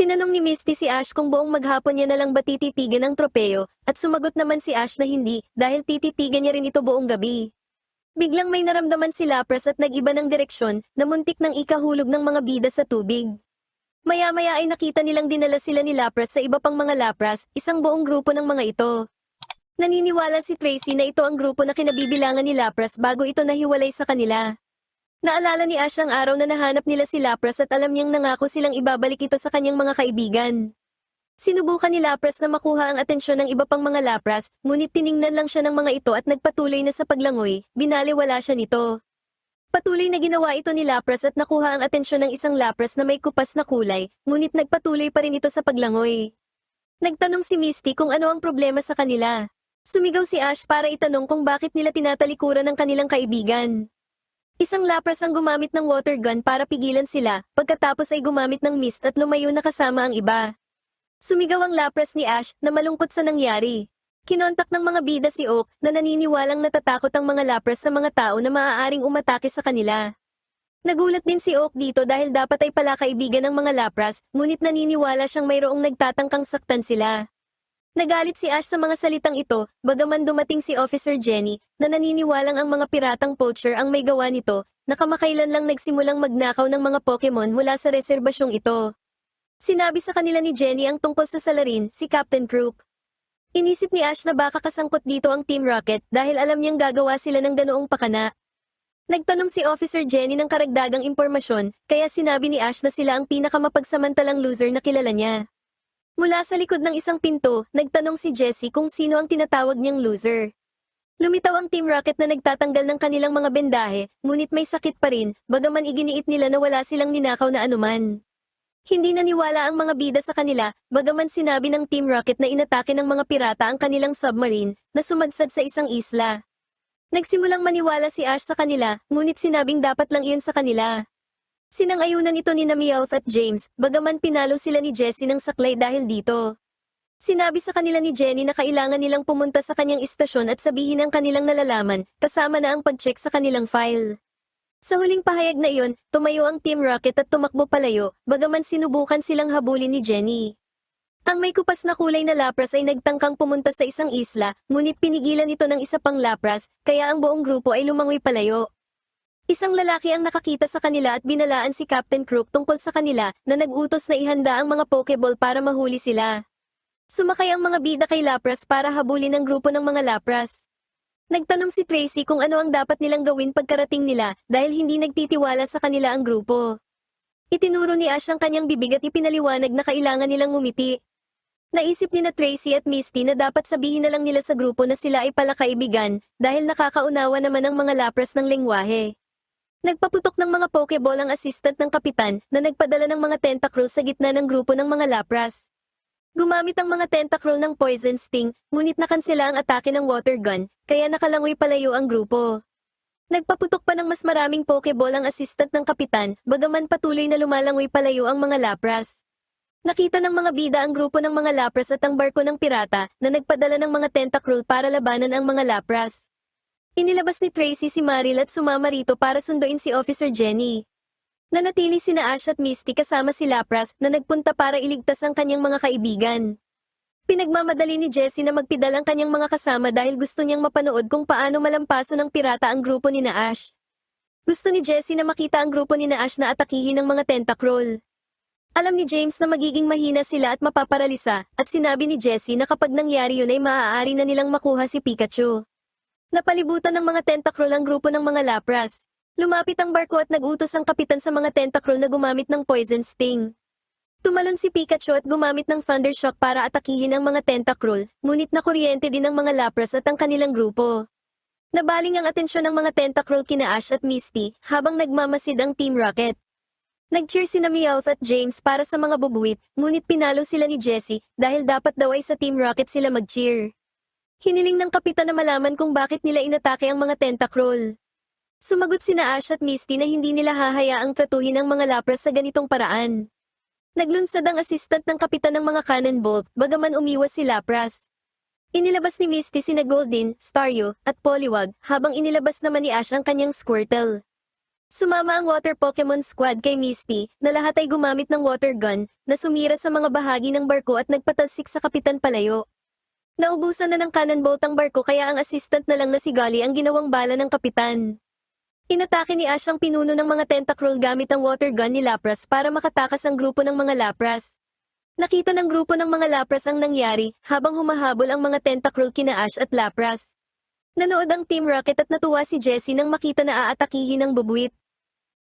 Tinanong ni Misty si Ash kung buong maghapon niya na lang ba tititigan ang tropeo, at sumagot naman si Ash na hindi, dahil tititigan niya rin ito buong gabi. Biglang may naramdaman si Lapras at nag-iba ng direksyon, na muntik ng ikahulog ng mga bida sa tubig. Maya-maya ay nakita nilang dinala sila ni Lapras sa iba pang mga Lapras, isang buong grupo ng mga ito. Naniniwala si Tracy na ito ang grupo na kinabibilangan ni Lapras bago ito nahiwalay sa kanila. Naalala ni Ash ang araw na nahanap nila si Lapras at alam niyang nangako silang ibabalik ito sa kanyang mga kaibigan. Sinubukan ni Lapras na makuha ang atensyon ng iba pang mga Lapras, ngunit tiningnan lang siya ng mga ito at nagpatuloy na sa paglangoy, binaliwala siya nito. Patuloy na ginawa ito ni Lapras at nakuha ang atensyon ng isang Lapras na may kupas na kulay, ngunit nagpatuloy pa rin ito sa paglangoy. Nagtanong si Misty kung ano ang problema sa kanila. Sumigaw si Ash para itanong kung bakit nila tinatalikuran ng kanilang kaibigan. Isang Lapras ang gumamit ng water gun para pigilan sila, pagkatapos ay gumamit ng mist at lumayo na kasama ang iba. Sumigaw ang Lapras ni Ash na malungkot sa nangyari. Kinontak ng mga bida si Oak na naniniwalang natatakot ang mga Lapras sa mga tao na maaaring umatake sa kanila. Nagulat din si Oak dito dahil dapat ay pala kaibigan ng mga Lapras, ngunit naniniwala siyang mayroong nagtatangkang saktan sila. Nagalit si Ash sa mga salitang ito, bagaman dumating si Officer Jenny, na naniniwalang ang mga piratang poacher ang may gawa nito, na kamakailan lang nagsimulang magnakaw ng mga Pokemon mula sa reserbasyong ito. Sinabi sa kanila ni Jenny ang tungkol sa salarin, si Captain Crook. Inisip ni Ash na baka kasangkot dito ang Team Rocket dahil alam niyang gagawa sila ng ganoong pakana. Nagtanong si Officer Jenny ng karagdagang impormasyon, kaya sinabi ni Ash na sila ang pinakamapagsamantalang loser na kilala niya. Mula sa likod ng isang pinto, nagtanong si Jessie kung sino ang tinatawag niyang loser. Lumitaw ang Team Rocket na nagtatanggal ng kanilang mga bendahe, ngunit may sakit pa rin, bagaman iginiit nila na wala silang ninakaw na anuman. Hindi naniwala ang mga bida sa kanila, bagaman sinabi ng Team Rocket na inatake ng mga pirata ang kanilang submarine, na sumadsad sa isang isla. Nagsimulang maniwala si Ash sa kanila, ngunit sinabing dapat lang iyon sa kanila. Sinang-ayunan ito ni Meowth at James, bagaman pinalo sila ni Jessie ng saklay dahil dito. Sinabi sa kanila ni Jenny na kailangan nilang pumunta sa kanyang istasyon at sabihin ang kanilang nalalaman, kasama na ang pag-check sa kanilang file. Sa huling pahayag na iyon, tumayo ang Team Rocket at tumakbo palayo, bagaman sinubukan silang habulin ni Jenny. Ang may kupas na kulay na Lapras ay nagtangkang pumunta sa isang isla, ngunit pinigilan ito ng isa pang Lapras, kaya ang buong grupo ay lumangoy palayo. Isang lalaki ang nakakita sa kanila at binalaan si Captain Crook tungkol sa kanila na nag-utos na ihanda ang mga Pokeball para mahuli sila. Sumakay ang mga bida kay Lapras para habulin ang grupo ng mga Lapras. Nagtanong si Tracy kung ano ang dapat nilang gawin pagkarating nila dahil hindi nagtitiwala sa kanila ang grupo. Itinuro ni Ash ang kanyang bibig at ipinaliwanag na kailangan nilang ngumiti. Naisip ni na Tracy at Misty na dapat sabihin na lang nila sa grupo na sila ay pala kaibigan dahil nakakaunawa naman ang mga Lapras ng lengguwahe. Nagpaputok ng mga Pokeball ang assistant ng kapitan na nagpadala ng mga tentacruel sa gitna ng grupo ng mga Lapras. Gumamit ang mga tentacruel ng Poison Sting, ngunit nakansela ang atake ng water gun, kaya nakalangoy palayo ang grupo. Nagpaputok pa ng mas maraming Pokeball ang assistant ng kapitan, bagaman patuloy na lumalangoy palayo ang mga Lapras. Nakita ng mga bida ang grupo ng mga Lapras at ang barko ng pirata na nagpadala ng mga tentacruel para labanan ang mga Lapras. Inilabas ni Tracy si Maril at sumama rito para sunduin si Officer Jenny. Nanatili sina Ash at Misty kasama si Lapras na nagpunta para iligtas ang kanyang mga kaibigan. Pinagmamadali ni Jessie na magpidal ang kanyang mga kasama dahil gusto niyang mapanood kung paano malampaso ng pirata ang grupo ni na Ash. Gusto ni Jessie na makita ang grupo ni na Ash na atakihin ng mga tentacruel. Alam ni James na magiging mahina sila at mapaparalisa, at sinabi ni Jessie na kapag nangyari yun ay maaari na nilang makuha si Pikachu. Napalibutan ng mga tentacruel ang grupo ng mga Lapras. Lumapit ang barko at nag-utos ang kapitan sa mga tentacruel na gumamit ng Poison Sting. Tumalon si Pikachu at gumamit ng Thundershock para atakihin ang mga tentacruel, ngunit nakuryente din ang mga Lapras at ang kanilang grupo. Nabaling ang atensyon ng mga tentacruel kina Ash at Misty habang nagmamasid ang Team Rocket. Nag-cheer sina Meowth at James para sa mga bubuwit, ngunit pinalo sila ni Jessie dahil dapat daw ay sa Team Rocket sila mag-cheer. Hiniling ng kapitan na malaman kung bakit nila inatake ang mga tentacruel. Sumagot sina Ash at Misty na hindi nila hahayaang tratuhin ang mga Lapras sa ganitong paraan. Naglunsad ang assistant ng kapitan ng mga cannonbolt, bagaman umiwas si Lapras. Inilabas ni Misty sina Goldin, Staryu, at Poliwag, habang inilabas naman ni Ash ang kanyang Squirtle. Sumama ang Water Pokemon Squad kay Misty, na lahat ay gumamit ng water gun, na sumira sa mga bahagi ng barko at nagpatalsik sa Kapitan palayo. Naubusan na ng cannonbolt ang barko kaya ang assistant na lang na si Golly ang ginawang bala ng Kapitan. Inatake ni Ash ang pinuno ng mga Tentacruel gamit ang water gun ni Lapras para makatakas ang grupo ng mga Lapras. Nakita ng grupo ng mga Lapras ang nangyari habang humahabol ang mga Tentacruel kina Ash at Lapras. Nanood ang Team Rocket at natuwa si Jessie nang makita na aatakihin ng bubuwit.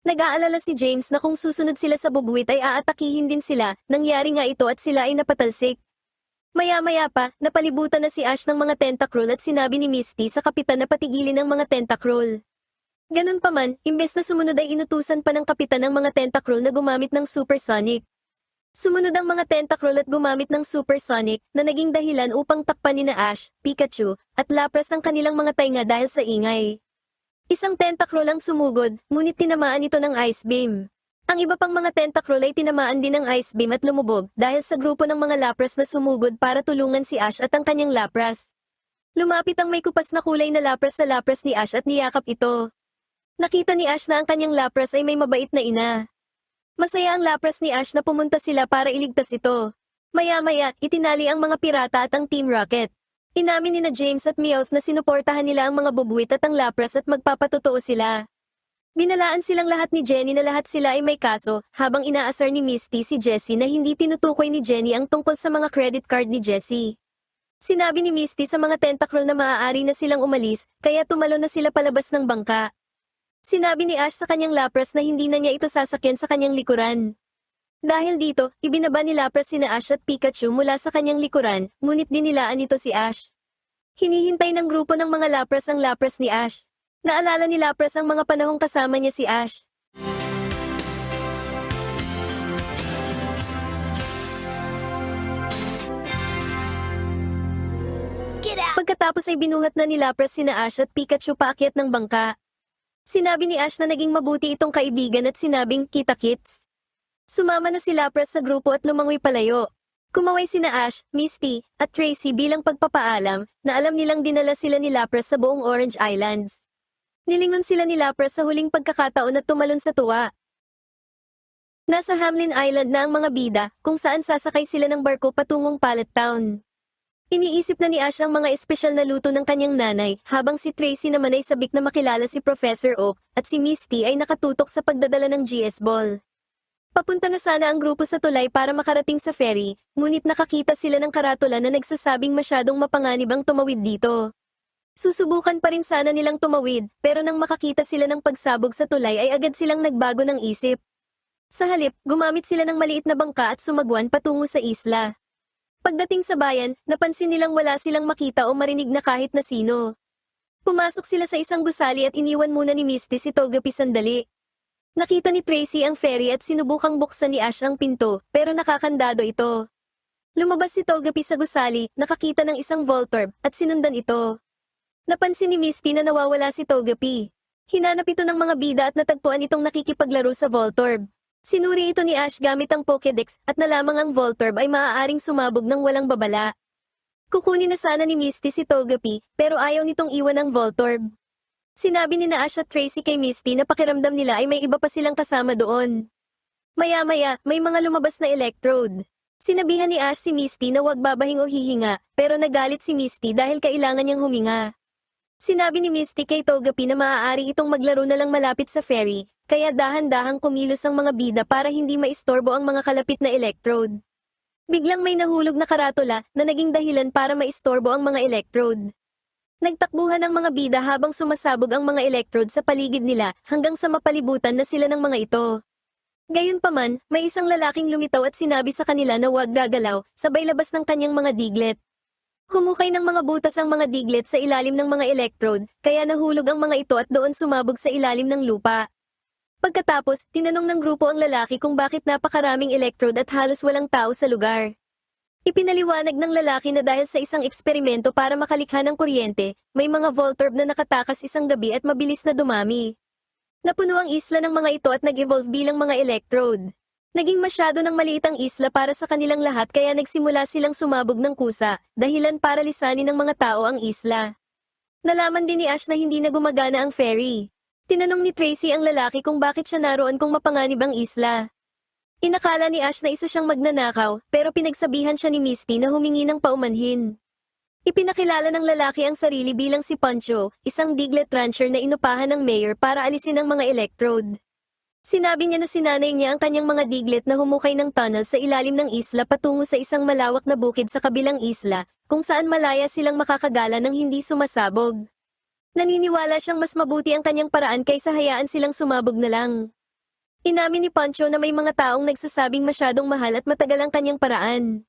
Nag-aalala si James na kung susunod sila sa bubuwit ay aatakihin din sila, nangyari nga ito at sila ay napatalsik. Maya-maya pa, napalibutan na si Ash ng mga Tentacruel at sinabi ni Misty sa Kapitan na patigilin ang mga Tentacruel. Ganun pa man, imbes na sumunod ay inutusan pa ng Kapitan ang mga Tentacruel na gumamit ng Supersonic. Sumunod ang mga Tentacruel at gumamit ng Supersonic na naging dahilan upang takpan ni na Ash, Pikachu, at Lapras ang kanilang mga tainga dahil sa ingay. Isang Tentacruel ang sumugod, ngunit tinamaan ito ng Ice Beam. Ang iba pang mga Tentacruel ay tinamaan din ng Ice Beam at lumubog dahil sa grupo ng mga Lapras na sumugod para tulungan si Ash at ang kanyang Lapras. Lumapit ang may kupas na kulay na Lapras sa Lapras ni Ash at niyakap ito. Nakita ni Ash na ang kanyang Lapras ay may mabait na ina. Masaya ang Lapras ni Ash na pumunta sila para iligtas ito. Maya-maya, itinali ang mga pirata at ang Team Rocket. Inamin ni na James at Meowth na sinuportahan nila ang mga bubuwit at ang Lapras at magpapatotoo sila. Binalaan silang lahat ni Jenny na lahat sila ay may kaso, habang inaasar ni Misty si Jessie na hindi tinutukoy ni Jenny ang tungkol sa mga credit card ni Jessie. Sinabi ni Misty sa mga Tentacruel na maaari na silang umalis, kaya tumalon na sila palabas ng bangka. Sinabi ni Ash sa kanyang Lapras na hindi na niya ito sasakyan sa kanyang likuran. Dahil dito, ibinaba ni Lapras sina Ash at Pikachu mula sa kanyang likuran, ngunit dinilaan nito si Ash. Hinihintay ng grupo ng mga Lapras ang Lapras ni Ash. Naalala ni Lapras ang mga panahong kasama niya si Ash. Pagkatapos ay binuhat na ni Lapras sina Ash at Pikachu paakyat ng bangka. Sinabi ni Ash na naging mabuti itong kaibigan at sinabing, "Kita-kits." Sumama na si Lapras sa grupo at lumangoy palayo. Kumaway sina Ash, Misty, at Tracy bilang pagpapaalam na alam nilang dinala sila ni Lapras sa buong Orange Islands. Nilingon sila ni Lapras sa huling pagkakataon at tumalon sa tuwa. Nasa Hamlin Island na ang mga bida, kung saan sasakay sila ng barko patungong Pallet Town. Iniisip na ni Ash ang mga espesyal na luto ng kanyang nanay, habang si Tracy naman ay sabik na makilala si Professor Oak, at si Misty ay nakatutok sa pagdadala ng GS Ball. Papunta na sana ang grupo sa tulay para makarating sa ferry, ngunit nakakita sila ng karatula na nagsasabing masyadong mapanganib ang tumawid dito. Susubukan pa rin sana nilang tumawid, pero nang makakita sila ng pagsabog sa tulay ay agad silang nagbago ng isip. Sa halip, gumamit sila ng maliit na bangka at sumagwan patungo sa isla. Pagdating sa bayan, napansin nilang wala silang makita o marinig na kahit na sino. Pumasok sila sa isang gusali at iniwan muna ni Misty si Togepi sandali. Nakita ni Tracy ang ferry at sinubukang buksan ni Ash ang pinto, pero nakakandado ito. Lumabas si Togepi sa gusali, nakakita ng isang Voltorb, at sinundan ito. Napansin ni Misty na nawawala si Togepi. Hinanap ito ng mga bida at natagpuan itong nakikipaglaro sa Voltorb. Sinuri ito ni Ash gamit ang Pokédex at nalamang ang Voltorb ay maaaring sumabog ng walang babala. Kukunin na sana ni Misty si Togepi, pero ayaw nitong iwan ang Voltorb. Sinabi ni na Ash at Tracy kay Misty na pakiramdam nila ay may iba pa silang kasama doon. Maya-maya, may mga lumabas na electrode. Sinabihan ni Ash si Misty na huwag babahing o hihinga, pero nagalit si Misty dahil kailangan niyang huminga. Sinabi ni Misty kay Togepi na maaari itong maglaro na lang malapit sa ferry, kaya dahan-dahang kumilos ang mga bida para hindi maistorbo ang mga kalapit na electrode. Biglang may nahulog na karatula na naging dahilan para maistorbo ang mga electrode. Nagtakbuhan ang mga bida habang sumasabog ang mga electrode sa paligid nila hanggang sa mapalibutan na sila ng mga ito. Gayunpaman, may isang lalaking lumitaw at sinabi sa kanila na huwag gagalaw, sabay labas ng kanyang mga diglet. Humukay ng mga butas ang mga diglet sa ilalim ng mga electrode, kaya nahulog ang mga ito at doon sumabog sa ilalim ng lupa. Pagkatapos, tinanong ng grupo ang lalaki kung bakit napakaraming electrode at halos walang tao sa lugar. Ipinaliwanag ng lalaki na dahil sa isang eksperimento para makalikha ng kuryente, may mga Voltorb na nakatakas isang gabi at mabilis na dumami. Napuno ang isla ng mga ito at nag-evolve bilang mga electrode. Naging masyado ng maliit ang isla para sa kanilang lahat kaya nagsimula silang sumabog ng kusa, dahilan para lisanin ng mga tao ang isla. Nalaman din ni Ash na hindi na gumagana ang ferry. Tinanong ni Tracy ang lalaki kung bakit siya naroon kung mapanganib ang isla. Inakala ni Ash na isa siyang magnanakaw, pero pinagsabihan siya ni Misty na humingi ng paumanhin. Ipinakilala ng lalaki ang sarili bilang si Pancho, isang Diglett rancher na inupahan ng mayor para alisin ang mga electrode. Sinabi niya na sinanay niya ang kanyang mga Diglett na humukay ng tunnel sa ilalim ng isla patungo sa isang malawak na bukid sa kabilang isla, kung saan malaya silang makakagala ng hindi sumasabog. Naniniwala siyang mas mabuti ang kanyang paraan kaysa hayaan silang sumabog na lang. Inamin ni Pancho na may mga taong nagsasabing masyadong mahal at matagal ang kanyang paraan.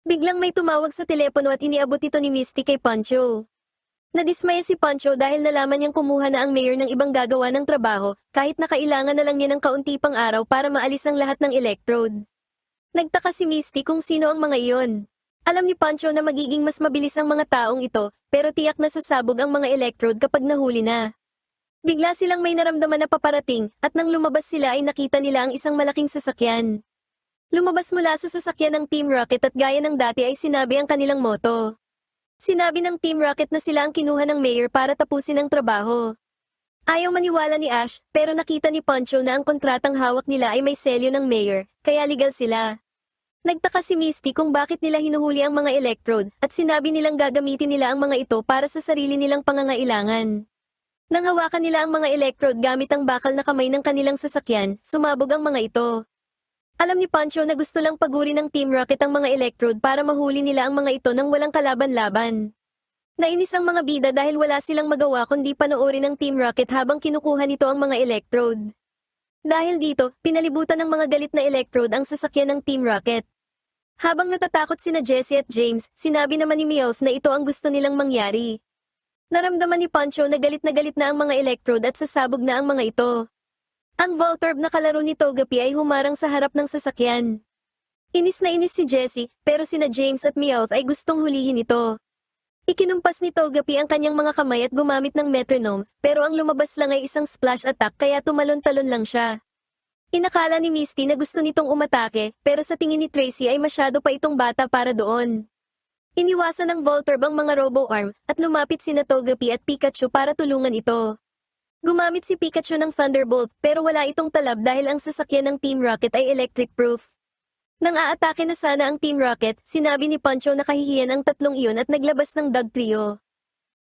Biglang may tumawag sa telepono at iniabot ito ni Misty kay Pancho. Nadismaya si Pancho dahil nalaman niyang kumuha na ang mayor ng ibang gagawa ng trabaho, kahit na kailangan na lang niya ng kaunti pang araw para maalis ang lahat ng electrode. Nagtaka si Misty kung sino ang mga iyon. Alam ni Pancho na magiging mas mabilis ang mga taong ito, pero tiyak na sasabog ang mga electrode kapag nahuli na. Bigla silang may naramdaman na paparating, at nang lumabas sila ay nakita nila ang isang malaking sasakyan. Lumabas mula sa sasakyan ng Team Rocket at gaya ng dati ay sinabi ang kanilang motto. Sinabi ng Team Rocket na sila ang kinuha ng mayor para tapusin ang trabaho. Ayaw maniwala ni Ash, pero nakita ni Pancho na ang kontratang hawak nila ay may selyo ng mayor, kaya legal sila. Nagtaka si Misty kung bakit nila hinuhuli ang mga electrode, at sinabi nilang gagamitin nila ang mga ito para sa sarili nilang pangangailangan. Nang hawakan nila ang mga electrode gamit ang bakal na kamay ng kanilang sasakyan, sumabog ang mga ito. Alam ni Pancho na gusto lang paguri ng Team Rocket ang mga electrode para mahuli nila ang mga ito nang walang kalaban-laban. Nainis ang mga bida dahil wala silang magawa kundi panoorin ng Team Rocket habang kinukuha nito ang mga electrode. Dahil dito, pinalibutan ng mga galit na electrode ang sasakyan ng Team Rocket. Habang natatakot sina Jessie at James, sinabi naman ni Meowth na ito ang gusto nilang mangyari. Naramdaman ni Pancho na galit na ang mga electrode at sasabog na ang mga ito. Ang Voltorb na kalaro ni Togepi ay humarang sa harap ng sasakyan. Inis na inis si Jessie, pero sina James at Meowth ay gustong hulihin ito. Ikinumpas ni Togepi ang kanyang mga kamay at gumamit ng metronome, pero ang lumabas lang ay isang splash attack kaya tumalon-talon lang siya. Inakala ni Misty na gusto nitong umatake, pero sa tingin ni Tracy ay masyado pa itong bata para doon. Iniwasan ng Voltorb ang mga Robo-Arm, at lumapit sina Togepi at Pikachu para tulungan ito. Gumamit si Pikachu ng Thunderbolt pero wala itong talab dahil ang sasakyan ng Team Rocket ay electric-proof. Nang aatake na sana ang Team Rocket, sinabi ni Pancho na kahihiyan ang tatlong iyon at naglabas ng Dog Trio.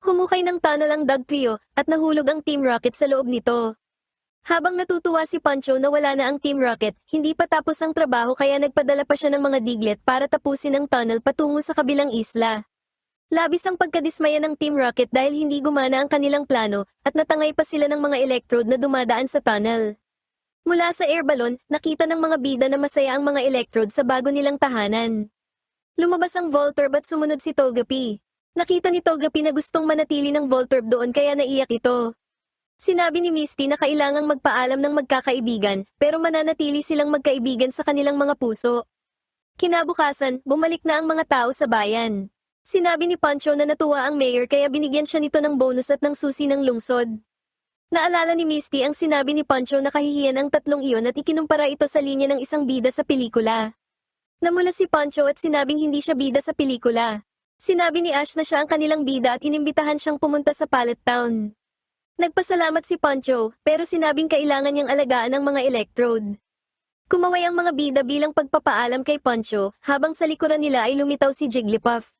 Humukay ng tunnel ang Dog Trio at nahulog ang Team Rocket sa loob nito. Habang natutuwa si Pancho na wala na ang Team Rocket, hindi pa tapos ang trabaho kaya nagpadala pa siya ng mga Diglett para tapusin ang tunnel patungo sa kabilang isla. Labis ang pagkadismaya ng Team Rocket dahil hindi gumana ang kanilang plano at natangay pa sila ng mga electrode na dumadaan sa tunnel. Mula sa air balloon, nakita ng mga bida na masaya ang mga electrode sa bago nilang tahanan. Lumabas ang Voltorb at sumunod si Togepi. Nakita ni Togepi na gustong manatili ng Voltorb doon kaya naiyak ito. Sinabi ni Misty na kailangang magpaalam ng magkakaibigan pero mananatili silang magkaibigan sa kanilang mga puso. Kinabukasan, bumalik na ang mga tao sa bayan. Sinabi ni Pancho na natuwa ang mayor kaya binigyan siya nito ng bonus at ng susi ng lungsod. Naalala ni Misty ang sinabi ni Pancho na kahihiyan ang tatlong iyon at ikinumpara ito sa linya ng isang bida sa pelikula. Namula si Pancho at sinabing hindi siya bida sa pelikula. Sinabi ni Ash na siya ang kanilang bida at inimbitahan siyang pumunta sa Pallet Town. Nagpasalamat si Pancho pero sinabing kailangan niyang alagaan ang mga electrode. Kumaway ang mga bida bilang pagpapaalam kay Pancho habang sa likuran nila ay lumitaw si Jigglypuff.